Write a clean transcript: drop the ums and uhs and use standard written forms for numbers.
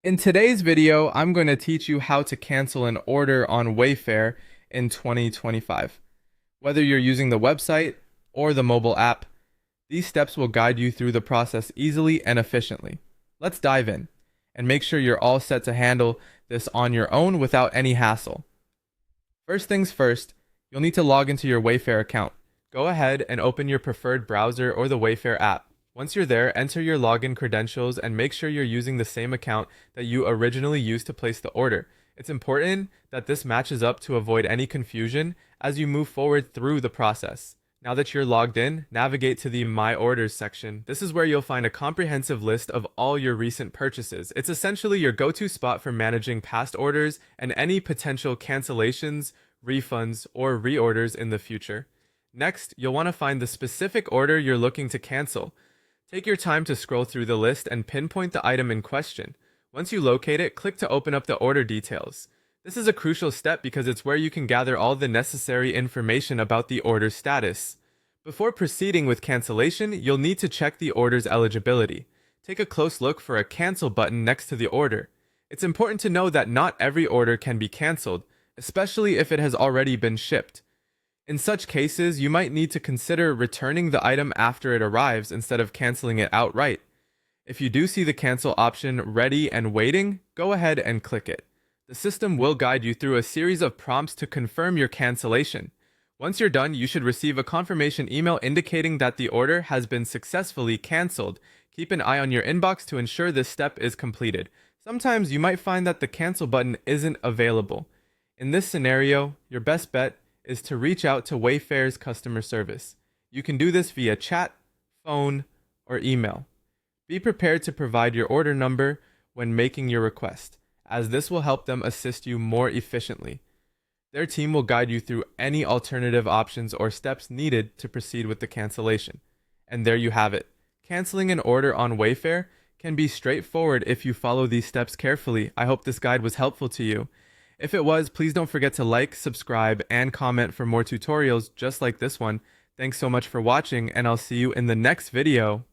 In today's video, I'm going to teach you how to cancel an order on Wayfair in 2025. Whether you're using the website or the mobile app, these steps will guide you through the process easily and efficiently. Let's dive in and make sure you're all set to handle this on your own without any hassle. First things first, you'll need to log into your Wayfair account. Go ahead and open your preferred browser or the Wayfair app. Once you're there, enter your login credentials and make sure you're using the same account that you originally used to place the order. It's important that this matches up to avoid any confusion as you move forward through the process. Now that you're logged in, navigate to the My Orders section. This is where you'll find a comprehensive list of all your recent purchases. It's essentially your go-to spot for managing past orders and any potential cancellations, refunds, or reorders in the future. Next, you'll want to find the specific order you're looking to cancel. Take your time to scroll through the list and pinpoint the item in question. Once you locate it, click to open up the order details. This is a crucial step because it's where you can gather all the necessary information about the order's status. Before proceeding with cancellation, you'll need to check the order's eligibility. Take a close look for a cancel button next to the order. It's important to know that not every order can be canceled, especially if it has already been shipped. In such cases, you might need to consider returning the item after it arrives instead of canceling it outright. If you do see the cancel option ready and waiting, go ahead and click it. The system will guide you through a series of prompts to confirm your cancellation. Once you're done, you should receive a confirmation email indicating that the order has been successfully canceled. Keep an eye on your inbox to ensure this step is completed. Sometimes you might find that the cancel button isn't available. In this scenario, your best bet is to reach out to Wayfair's customer service. You can do this via chat, phone, or email. Be prepared to provide your order number when making your request, as this will help them assist you more efficiently. Their team will guide you through any alternative options or steps needed to proceed with the cancellation. And there you have it. Canceling an order on Wayfair can be straightforward if you follow these steps carefully. I hope this guide was helpful to you. If it was, please don't forget to like, subscribe, and comment for more tutorials just like this one. Thanks so much for watching, and I'll see you in the next video.